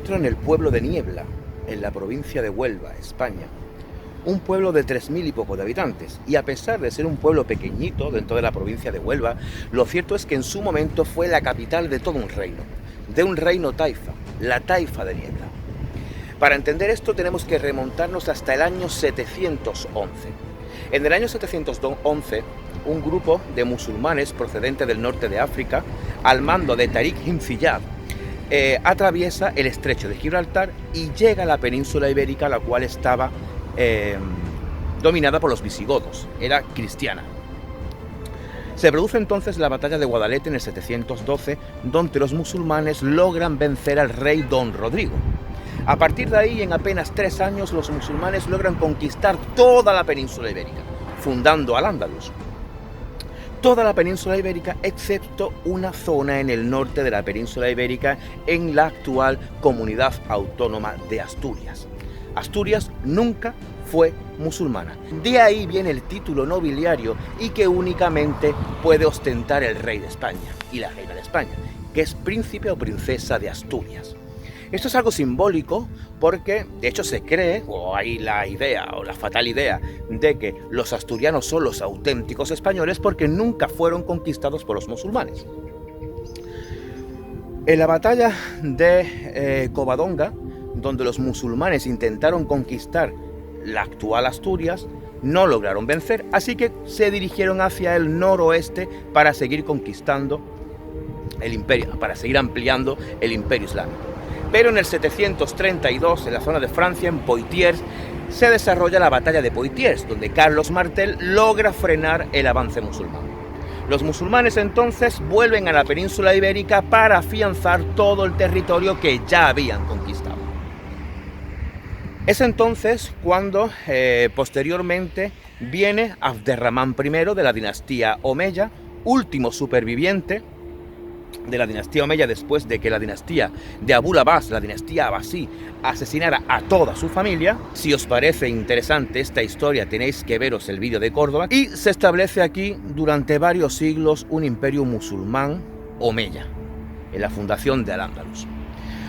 encuentro en el pueblo de Niebla, en la provincia de Huelva, España. Un pueblo de 3.000 y poco de habitantes, y a pesar de ser un pueblo pequeñito dentro de la provincia de Huelva, lo cierto es que en su momento fue la capital de todo un reino, de un reino taifa, la Taifa de Niebla. Para entender esto tenemos que remontarnos hasta el año 711. En el año 711, un grupo de musulmanes procedente del norte de África, al mando de Tariq ibn Ziyad, atraviesa el estrecho de Gibraltar y llega a la península ibérica, la cual estaba dominada por los visigodos, era cristiana. Se produce entonces la batalla de Guadalete en el 712, donde los musulmanes logran vencer al rey Don Rodrigo. A partir de ahí, en apenas 3 años, los musulmanes logran conquistar toda la península ibérica, fundando Al-Ándalus. Toda la península ibérica, excepto una zona en el norte de la península ibérica, en la actual comunidad autónoma de Asturias. Asturias nunca fue musulmana. De ahí viene el título nobiliario y que únicamente puede ostentar el rey de España y la reina de España, que es príncipe o princesa de Asturias. Esto es algo simbólico porque, de hecho, se cree, o hay la idea, o la fatal idea, de que los asturianos son los auténticos españoles porque nunca fueron conquistados por los musulmanes. En la batalla de Covadonga, donde los musulmanes intentaron conquistar la actual Asturias, no lograron vencer, así que se dirigieron hacia el noroeste para seguir conquistando el imperio, para seguir ampliando el imperio islámico. Pero en el 732, en la zona de Francia, en Poitiers, se desarrolla la batalla de Poitiers, donde Carlos Martel logra frenar el avance musulmán. Los musulmanes entonces vuelven a la península ibérica para afianzar todo el territorio que ya habían conquistado. Es entonces cuando posteriormente viene Abderramán I de la dinastía Omeya, último superviviente de la dinastía Omeya después de que la dinastía de Abul Abbas, la dinastía Abbasí, asesinara a toda su familia. Si os parece interesante esta historia, tenéis que veros el vídeo de Córdoba. Y se establece aquí durante varios siglos un imperio musulmán Omeya, en la fundación de Al-Ándalus.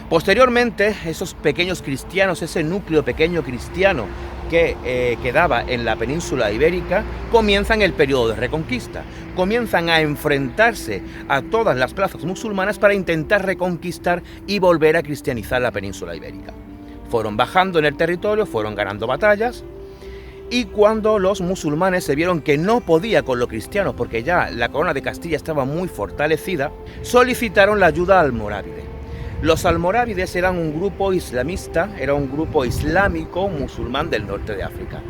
Posteriormente, esos pequeños cristianos, ese núcleo pequeño cristiano que quedaba en la península ibérica, comienzan el periodo de reconquista. Comienzan a enfrentarse a todas las plazas musulmanas para intentar reconquistar y volver a cristianizar la península ibérica. Fueron bajando en el territorio, fueron ganando batallas, y cuando los musulmanes se vieron que no podía con los cristianos, porque ya la corona de Castilla estaba muy fortalecida, solicitaron la ayuda almorávide. Los almorávides eran un grupo islamista, era un grupo islámico musulmán del norte de África.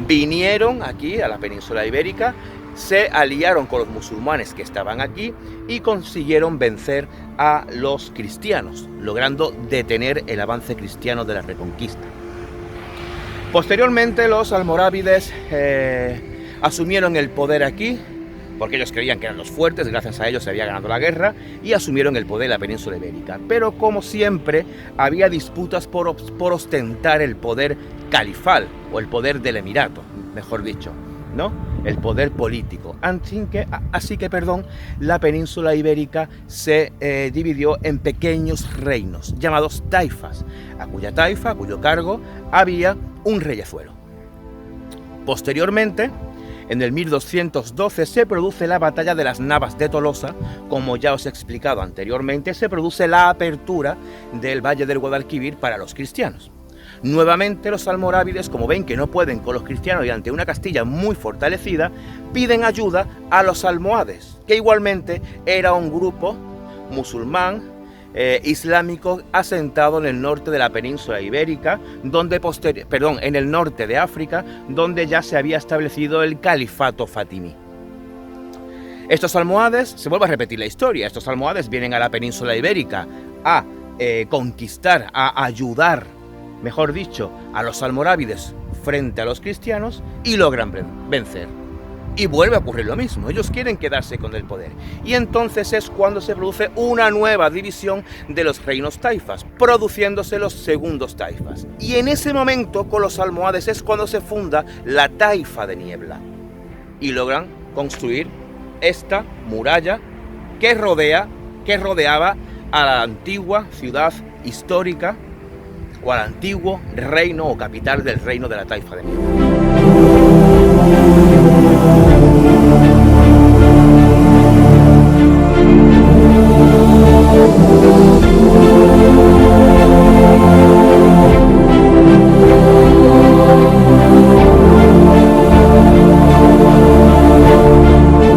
Vinieron aquí a la península ibérica, se aliaron con los musulmanes que estaban aquí y consiguieron vencer a los cristianos, logrando detener el avance cristiano de la reconquista. Posteriormente los almorávides asumieron el poder aquí, porque ellos creían que eran los fuertes, gracias a ellos se había ganado la guerra, y asumieron el poder de la península ibérica. Pero como siempre, había disputas por ostentar el poder califal, o el poder del emirato, mejor dicho, ¿no? El poder político. Así que, la península ibérica se dividió en pequeños reinos, llamados taifas, a cuyo cargo había un reyezuelo. Posteriormente, en el 1212 se produce la batalla de las Navas de Tolosa. Como ya os he explicado anteriormente, se produce la apertura del Valle del Guadalquivir para los cristianos. Nuevamente los almorávides, como ven que no pueden con los cristianos y ante una Castilla muy fortalecida, piden ayuda a los almohades, que igualmente era un grupo musulmán islámico asentado en el norte de la península ibérica, en el norte de África, donde ya se había establecido el califato fatimí. Estos almohades, se vuelve a repetir la historia, estos almohades vienen a la península ibérica a conquistar, a ayudar, mejor dicho, a los almorávides frente a los cristianos y logran vencer. Y vuelve a ocurrir lo mismo, ellos quieren quedarse con el poder. Y entonces es cuando se produce una nueva división de los reinos taifas, produciéndose los segundos taifas. Y en ese momento, con los almohades, es cuando se funda la Taifa de Niebla. Y logran construir esta muralla que rodeaba a la antigua ciudad histórica o al antiguo reino o capital del reino de la taifa de Niebla.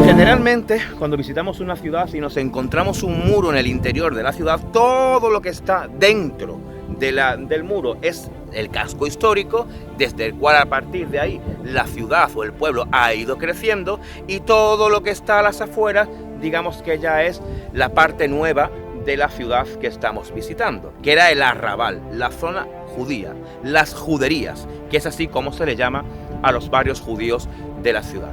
Generalmente, cuando visitamos una ciudad y nos encontramos un muro en el interior de la ciudad, todo lo que está dentro del muro es el casco histórico, desde el cual a partir de ahí la ciudad o el pueblo ha ido creciendo, y todo lo que está a las afueras, digamos que ya es la parte nueva de la ciudad que estamos visitando, que era el arrabal, la zona judía, las juderías, que es así como se le llama a los barrios judíos de la ciudad.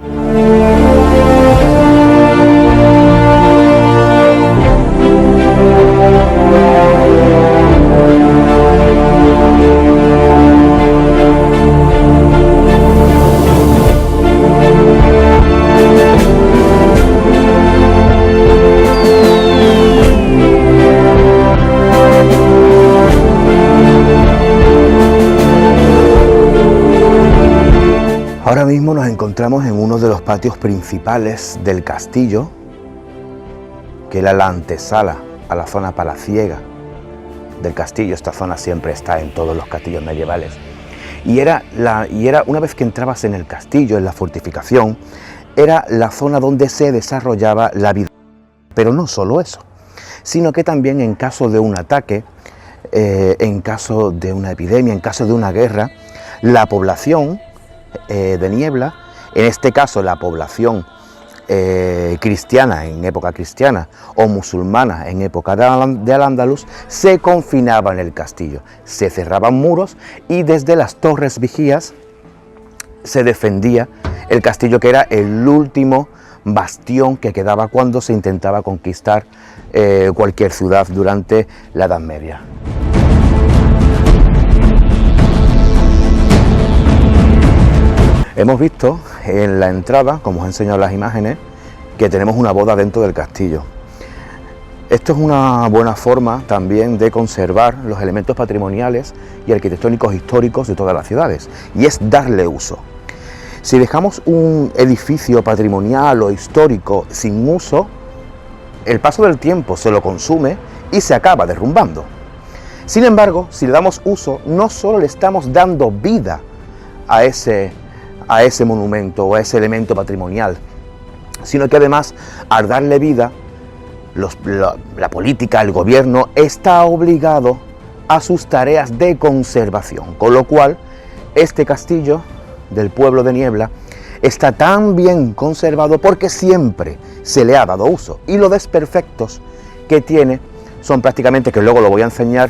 Ahora mismo nos encontramos en uno de los patios principales del castillo, que era la antesala a la zona palaciega del castillo. Esta zona siempre está en todos los castillos medievales. Y era una vez que entrabas en el castillo, en la fortificación, era la zona donde se desarrollaba la vida. Pero no solo eso, sino que también en caso de un ataque, en caso de una epidemia, en caso de una guerra, la población de Niebla, en este caso la población cristiana en época cristiana o musulmana en época de Al-Ándalus, se confinaba en el castillo, se cerraban muros y desde las torres vigías se defendía el castillo, que era el último bastión que quedaba cuando se intentaba conquistar cualquier ciudad durante la Edad Media. Hemos visto en la entrada, como os he enseñado las imágenes, que tenemos una boda dentro del castillo. Esto es una buena forma también de conservar los elementos patrimoniales y arquitectónicos históricos de todas las ciudades, y es darle uso. Si dejamos un edificio patrimonial o histórico sin uso, el paso del tiempo se lo consume y se acaba derrumbando. Sin embargo, si le damos uso, no solo le estamos dando vida a ese monumento o a ese elemento patrimonial, sino que además, al darle vida, la política, el gobierno, está obligado a sus tareas de conservación, con lo cual este castillo del pueblo de Niebla está tan bien conservado porque siempre se le ha dado uso, y los desperfectos que tiene son prácticamente, que luego lo voy a enseñar,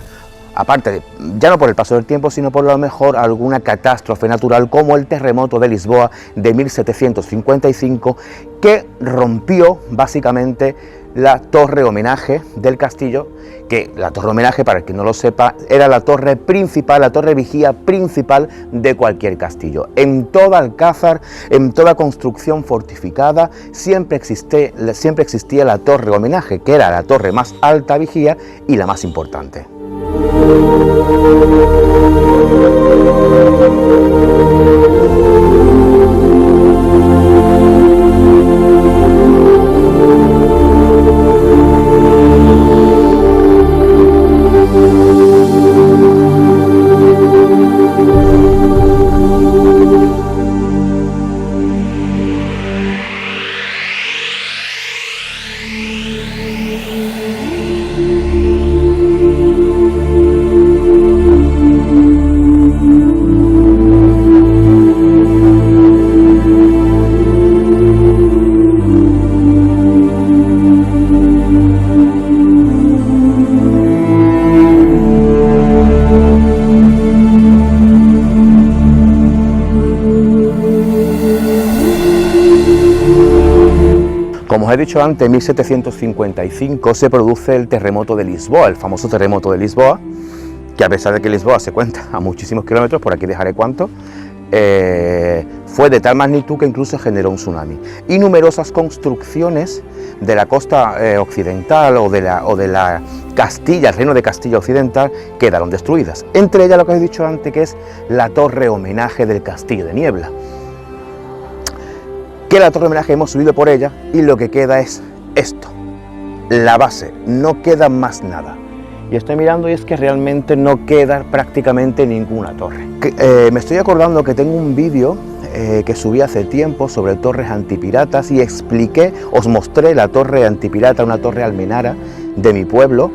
aparte, ya no por el paso del tiempo, sino por lo mejor alguna catástrofe natural, como el terremoto de Lisboa de 1755, que rompió básicamente la torre homenaje del castillo, que la torre homenaje, para el que no lo sepa, era la torre principal, la torre vigía principal de cualquier castillo. En todo alcázar, en toda construcción fortificada, siempre existía la torre homenaje, que era la torre más alta vigía y la más importante. Como os he dicho antes, en 1755 se produce el terremoto de Lisboa, el famoso terremoto de Lisboa, que a pesar de que Lisboa se cuenta a muchísimos kilómetros, por aquí dejaré cuánto, fue de tal magnitud que incluso generó un tsunami. Y numerosas construcciones de la costa occidental o de la Castilla, el reino de Castilla occidental, quedaron destruidas. Entre ellas lo que os he dicho antes, que es la torre homenaje del Castillo de Niebla. Que la torre homenaje hemos subido por ella y lo que queda es esto, la base, no queda más nada. Y estoy mirando y es que realmente no queda prácticamente ninguna torre. Me estoy acordando que tengo un vídeo que subí hace tiempo sobre torres antipiratas y expliqué, os mostré la torre antipirata, una torre almenara de mi pueblo,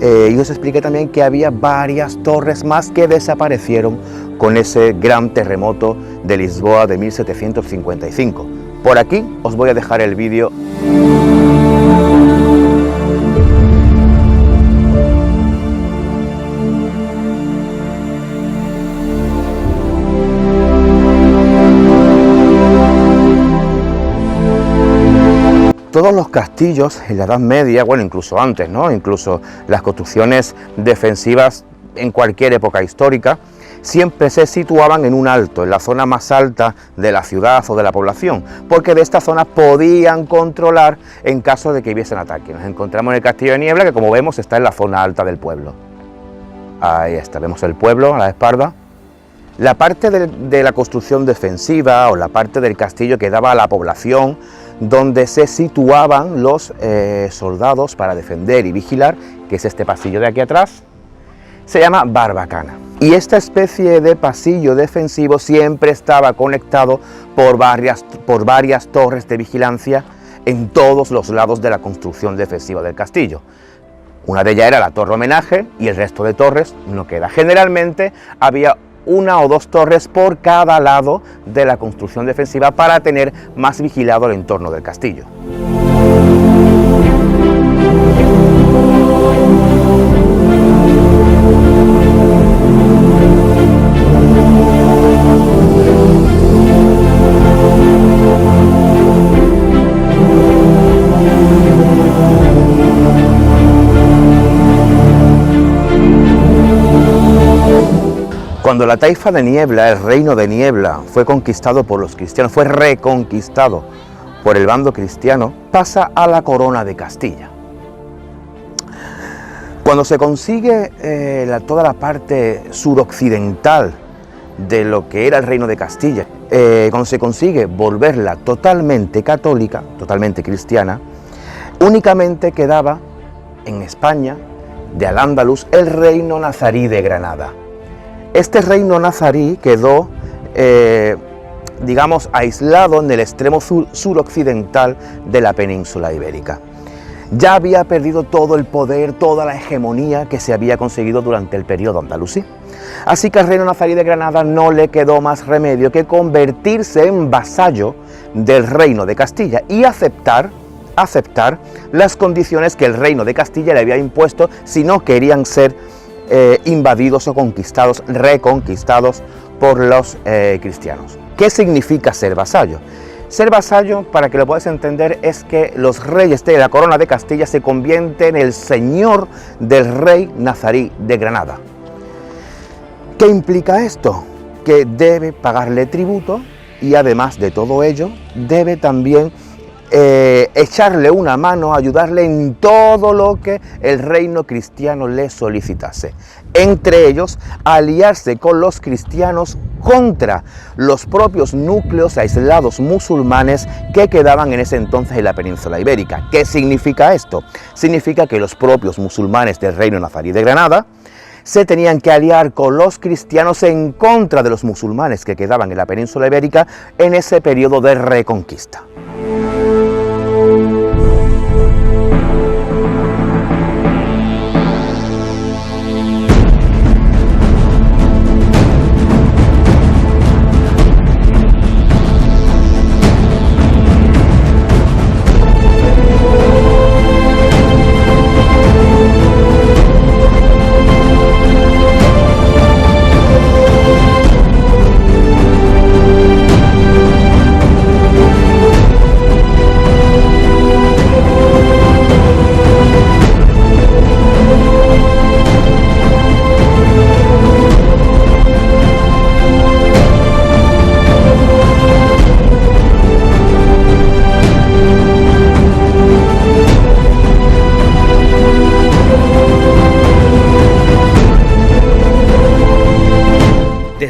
y os expliqué también que había varias torres más que desaparecieron con ese gran terremoto de Lisboa de 1755. Por aquí os voy a dejar el vídeo. Todos los castillos en la Edad Media, bueno, incluso antes, ¿no? Incluso las construcciones defensivas en cualquier época histórica, siempre se situaban en un alto, en la zona más alta de la ciudad o de la población, porque de esta zona podían controlar en caso de que hubiesen ataque. Nos encontramos en el Castillo de Niebla, que como vemos está en la zona alta del pueblo. Ahí está, vemos el pueblo a la espalda. La parte de la construcción defensiva o la parte del castillo que daba a la población, donde se situaban los soldados para defender y vigilar, que es este pasillo de aquí atrás, se llama barbacana. Y esta especie de pasillo defensivo siempre estaba conectado por varias torres de vigilancia en todos los lados de la construcción defensiva del castillo. Una de ellas era la torre homenaje y el resto de torres no queda. Generalmente había una o dos torres por cada lado de la construcción defensiva para tener más vigilado el entorno del castillo. Cuando la taifa de Niebla, el reino de Niebla, fue conquistado por los cristianos, fue reconquistado por el bando cristiano, pasa a la corona de Castilla. Cuando se consigue toda la parte suroccidental de lo que era el reino de Castilla, cuando se consigue volverla totalmente católica, totalmente cristiana, únicamente quedaba en España, de Al-Ándalus, el reino nazarí de Granada. Este reino nazarí quedó, digamos, aislado en el extremo suroccidental de la península ibérica. Ya había perdido todo el poder, toda la hegemonía que se había conseguido durante el periodo andalusí. Así que al reino nazarí de Granada no le quedó más remedio que convertirse en vasallo del reino de Castilla y aceptar las condiciones que el reino de Castilla le había impuesto si no querían ser invadidos o conquistados, reconquistados por los cristianos. ¿Qué significa ser vasallo? Ser vasallo, para que lo podáis entender, es que los reyes de la corona de Castilla se convierten en el señor del rey nazarí de Granada. ¿Qué implica esto? Que debe pagarle tributo y además de todo ello, debe también echarle una mano, ayudarle en todo lo que el reino cristiano le solicitase. Entre ellos, aliarse con los cristianos contra los propios núcleos aislados musulmanes que quedaban en ese entonces en la península ibérica. ¿Qué significa esto? Significa que los propios musulmanes del reino nazarí de Granada se tenían que aliar con los cristianos en contra de los musulmanes que quedaban en la península ibérica en ese periodo de reconquista.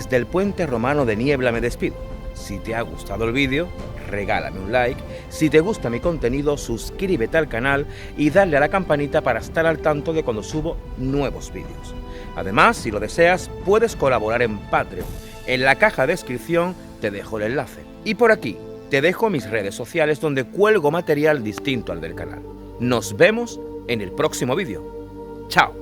desde el puente romano de Niebla me despido. Si te ha gustado el vídeo, regálame un like. Si te gusta mi contenido, suscríbete al canal y dale a la campanita para estar al tanto de cuando subo nuevos vídeos. Además, si lo deseas, puedes colaborar en Patreon. En la caja de descripción te dejo el enlace. Y por aquí te dejo mis redes sociales donde cuelgo material distinto al del canal. Nos vemos en el próximo vídeo. ¡Chao!